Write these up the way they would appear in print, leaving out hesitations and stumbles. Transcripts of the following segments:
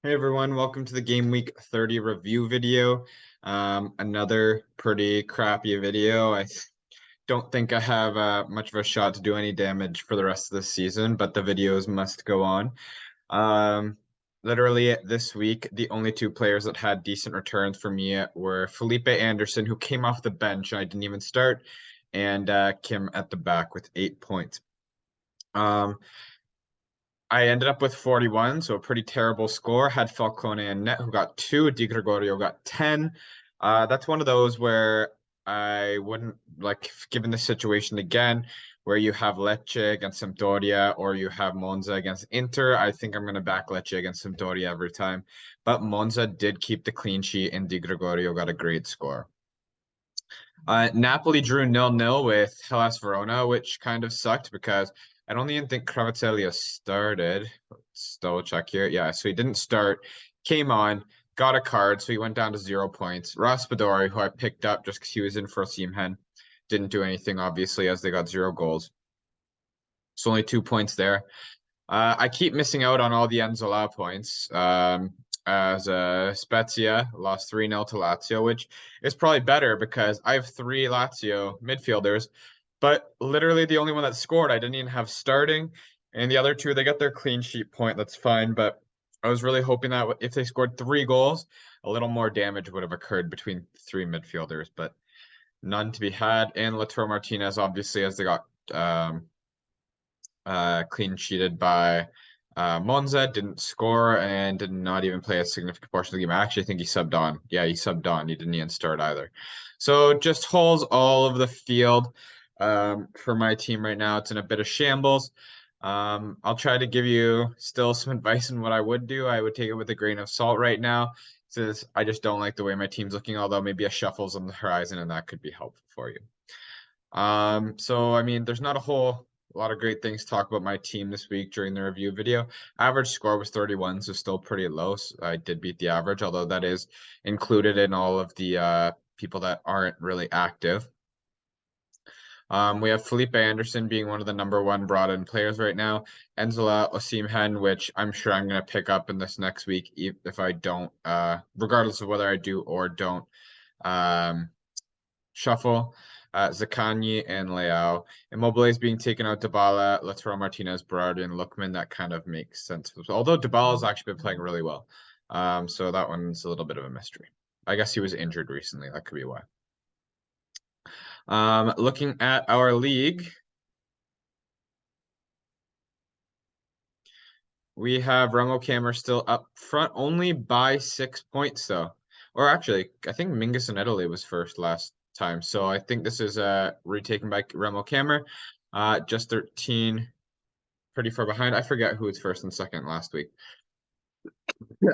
Hey everyone, welcome to the Game Week 30 review video. Another pretty crappy video. Don't think I have much of a shot to do any damage for the rest of the season, but the videos must go on. Um, Literally this week, the only two players that had decent returns for me were Felipe Anderson, who came off the bench and I didn't even start, and Kim at the back with 8 points. Um, I ended up with 41, so a pretty terrible score. Had Falcone and Net, who got 2. Di Gregorio got 10. That's one of those where I wouldn't, like, given the situation again, where you have Lecce against Sampdoria or you have Monza against Inter, I think I'm going to back Lecce against Sampdoria every time. But Monza did keep the clean sheet, and Di Gregorio got a great score. Napoli drew 0-0 with Hellas Verona, which kind of sucked because I don't even think Kvaratskhelia started. Let's double check here. Yeah, so he didn't start, came on, got a card, so he went down to 0 points. Raspadori, who I picked up just because he was in for Osimhen, didn't do anything, obviously, as they got 0 goals. So only 2 points there. I keep missing out on all the Enzola points. As Spezia lost 3-0 to Lazio, which is probably better because I have three Lazio midfielders, but literally the only one that scored I didn't even have starting, and the other two they got their clean sheet point. That's fine, but I was really hoping that if they scored 3 goals, a little more damage would have occurred between three midfielders, but none to be had. And Lautaro Martinez, obviously, as they got clean sheeted by Monza, didn't score and did not even play a significant portion of the game. I actually think he subbed on. Yeah, he subbed on. He didn't even start either. So just holds all of the field for my team right now. It's in a bit of shambles. I'll try to give you still some advice on what I would do. I would take it with a grain of salt right now, since I just don't like the way my team's looking, although maybe a shuffle's on the horizon and that could be helpful for you. So I mean, there's not a lot of great things to talk about my team this week during the review video. Average score was 31, so still pretty low. So I did beat the average, although that is included in all of the people that aren't really active. We have Felipe Anderson being one of the number 1 brought in players right now. Enzola Osimhen, which I'm sure I'm going to pick up in this next week if I don't, regardless of whether I do or don't. Um, Shuffle, Zaccagni, and Leao. Immobile is being taken out. Dybala, Lautaro Martinez, Berardi, and Lookman. That kind of makes sense. Although Dybala has actually been playing really well. So that one's a little bit of a mystery. I guess he was injured recently. That could be why. Looking at our league, we have Remo Camer still up front only by 6 points, though. Or actually, I think Mingus in Italy was first last time. So I think this is retaken by Remo Camer. Just 13, pretty far behind. I forget who was first and second last week.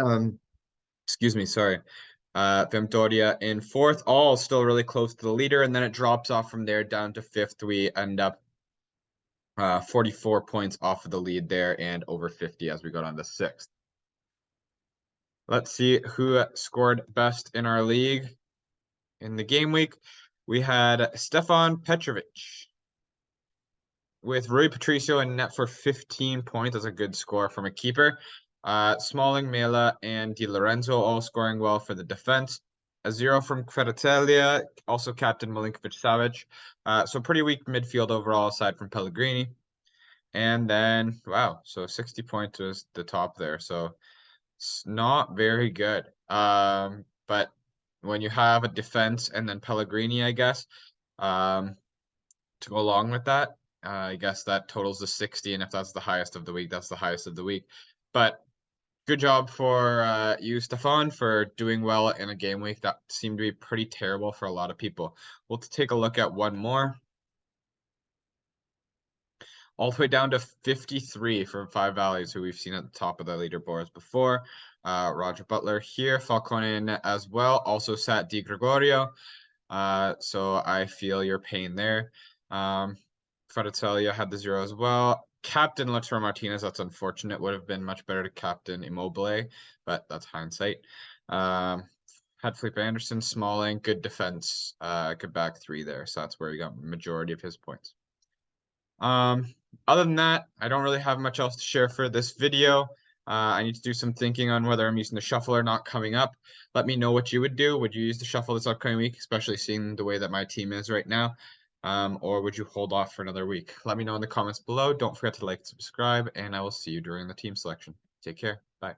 Um, excuse me, sorry. Vimtoria in fourth, all still really close to the leader, and then it drops off from there down to fifth. We end up 44 points off of the lead there and over 50 as we go down to sixth. Let's see who scored best in our league in the game week. We had Stefan Petrovic with Rui Patricio in net for 15 points. That's a good score from a keeper. Smalling, Mela, and Di Lorenzo all scoring well for the defense. A 0 from Kvaratskhelia, also captain Milinkovic-Savic. So pretty weak midfield overall aside from Pellegrini. And then, wow, so 60 points was the top there. So it's not very good. But when you have a defense and then Pellegrini, I guess, to go along with that, I guess that totals the 60, and if that's the highest of the week, that's the highest of the week. But good job for you, Stefan, for doing well in a game week that seemed to be pretty terrible for a lot of people. We'll take a look at one more. All the way down to 53 from Five Valleys, who we've seen at the top of the leaderboards before. Roger Butler here, Falcone in as well, also sat Di Gregorio. So I feel your pain there. Kvaratskhelia had the 0 as well. Captain Lautaro Martinez, that's unfortunate. Would have been much better to captain Immobile, but that's hindsight. Had Felipe Anderson, Smalling, good defense, good back three there. So that's where he got majority of his points. Other than that, I don't really have much else to share for this video. I need to do some thinking on whether I'm using the shuffle or not coming up. Let me know what you would do. Would you use the shuffle this upcoming week, especially seeing the way that my team is right now? Or would you hold off for another week? Let me know in the comments below. Don't forget to like and subscribe, and I will see you during the team selection. Take care. Bye.